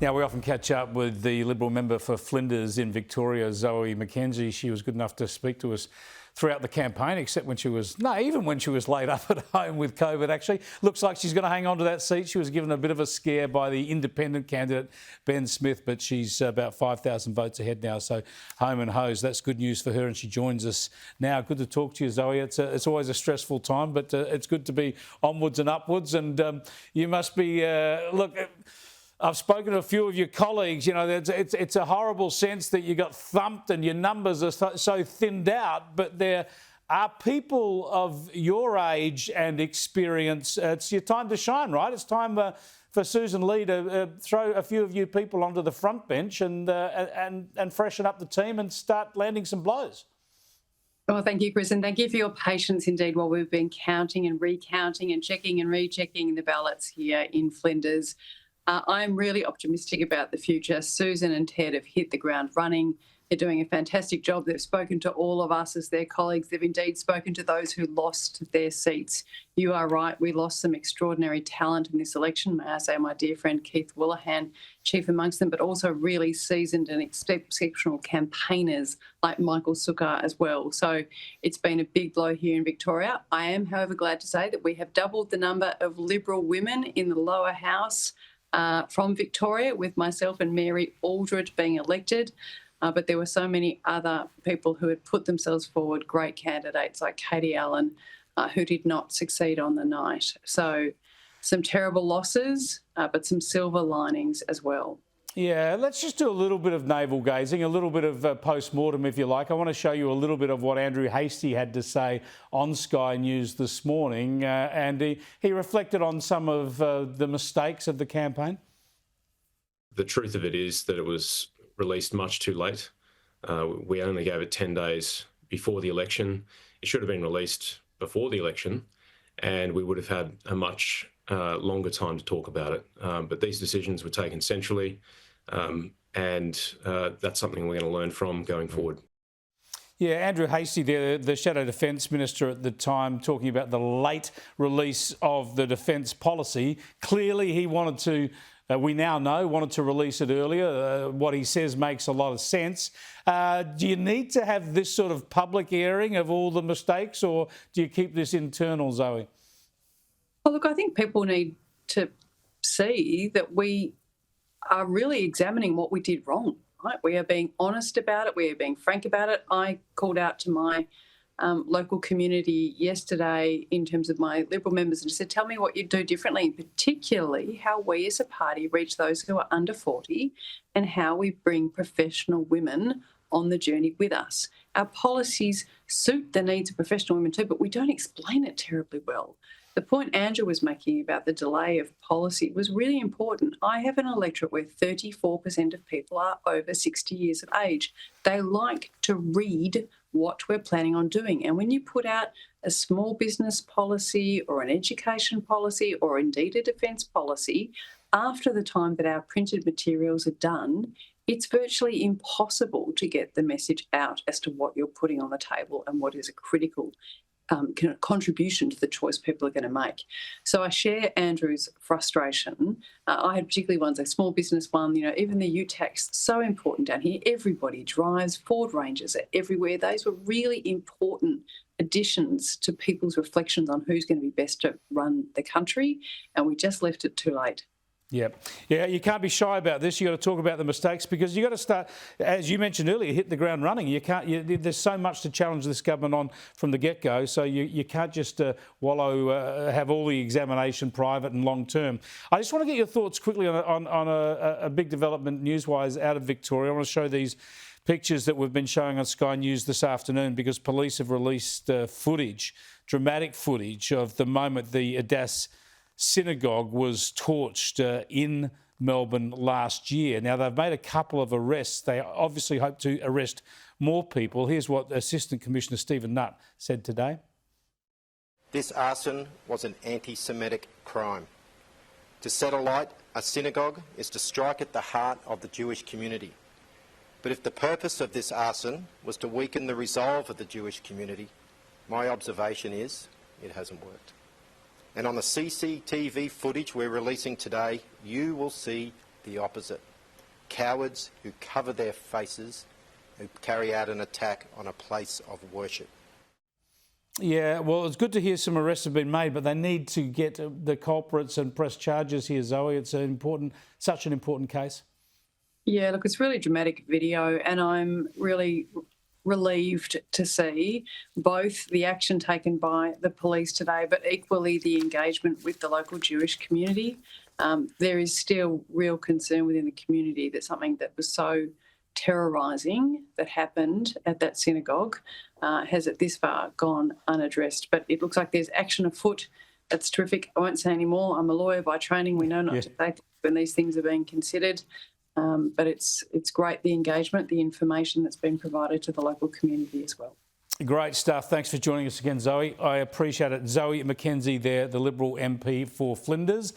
Now, we often catch up with the Liberal member for Flinders in Victoria, Zoe Mckenzie. She was good enough to speak to us throughout the campaign, except when she was, even when she was laid up at home with COVID, actually. Looks like she's going to hang on to that seat. She was given a bit of a scare by the independent candidate, Ben Smith, but she's about 5,000 votes ahead now, so home and hose. That's good news for her, and she joins us now. Good to talk to you, Zoe. It's always a stressful time, but it's good to be onwards and upwards, and you must be, look... I've spoken to a few of your colleagues. You know, it's a horrible sense that you got thumped and your numbers are so thinned out, but there are people of your age and experience. It's your time to shine, right? It's time for Sussan Lee to throw a few of you people onto the front bench and freshen up the team and start landing some blows. Well, thank you, Chris, and thank you for your patience indeed while we've been counting and recounting and checking and rechecking the ballots here in Flinders. I'm really optimistic about the future. Sussan and Ted have hit the ground running. They're doing a fantastic job. They've spoken to all of us as their colleagues. They've indeed spoken to those who lost their seats. You are right. We lost some extraordinary talent in this election. May I say my dear friend Keith Willihan, chief amongst them, but also really seasoned and exceptional campaigners like Michael Sukkar as well. So it's been a big blow here in Victoria. I am, however, glad to say that we have doubled the number of Liberal women in the lower house from Victoria, with myself and Mary Aldridge being elected. But there were so many other people who had put themselves forward, great candidates like Katie Allen, who did not succeed on the night. So some terrible losses, but some silver linings as well. Yeah, let's just do a little bit of navel gazing, a little bit of post-mortem, if you like. I want to show you a little bit of what Andrew Hastie had to say on Sky News this morning, and he reflected on some of the mistakes of the campaign. The truth of it is that it was released much too late. We only gave it 10 days before the election. It should have been released before the election, and we would have had a much longer time to talk about it. But these decisions were taken centrally. And that's something we're going to learn from going forward. Yeah, Andrew Hastie, the Shadow Defence Minister at the time, talking about the late release of the defence policy. Clearly he wanted to, we now know, wanted to release it earlier. What he says makes a lot of sense. Do you need to have this sort of public airing of all the mistakes, or do you keep this internal, Zoe? Well, look, I think people need to see that we are really examining what we did wrong, right? We are being honest about it. We are being frank about it. I called out to my local community yesterday in terms of my Liberal members and said, tell me what you'd do differently, particularly how we as a party reach those who are under 40 and how we bring professional women on the journey with us. Our policies suit the needs of professional women too, but we don't explain it terribly well. The point Andrew was making about the delay of policy was really important. I have an electorate where 34% of people are over 60 years of age. They like to read what we're planning on doing. And when you put out a small business policy or an education policy or indeed a defence policy, after the time that our printed materials are done, it's virtually impossible to get the message out as to what you're putting on the table and what is a critical contribution to the choice people are going to make. So I share Andrew's frustration. I had particularly ones, a small business one, even the U-tax, so important down here. Everybody drives. Ford Rangers are everywhere. Those were really important additions to people's reflections on who's going to be best to run the country, and we just left it too late. Yeah, you can't be shy about this. You've got to talk about the mistakes, because you've got to start, as you mentioned earlier, hit the ground running. There's so much to challenge this government on from the get-go, so you can't just have all the examination private and long-term. I just want to get your thoughts quickly on a big development news-wise out of Victoria. I want to show these pictures that we've been showing on Sky News this afternoon, because police have released footage, dramatic footage of the moment the Adas synagogue was torched in Melbourne last year. Now, they've made a couple of arrests. They obviously hope to arrest more people. Here's what Assistant Commissioner Stephen Nutt said today. This arson was an anti-Semitic crime. To set alight a synagogue is to strike at the heart of the Jewish community. But if the purpose of this arson was to weaken the resolve of the Jewish community, my observation is it hasn't worked. And on the CCTV footage we're releasing today, you will see the opposite. cowards who cover their faces, who carry out an attack on a place of worship. Yeah, well, it's good to hear some arrests have been made, but they need to get the culprits and press charges here, Zoe. It's such an important case. Yeah, look, it's really dramatic video, and I'm really relieved to see both the action taken by the police today, but equally the engagement with the local Jewish community. There is still real concern within the community that something that was so terrorising that happened at that synagogue has at this far gone unaddressed. But it looks like there's action afoot. That's terrific. I won't say any more. I'm a lawyer by training. We know not to say things when these things are being considered. But it's great, the engagement, the information that's been provided to the local community as well. Great stuff. Thanks for joining us again, Zoe. I appreciate it. Zoe Mckenzie there, the Liberal MP for Flinders.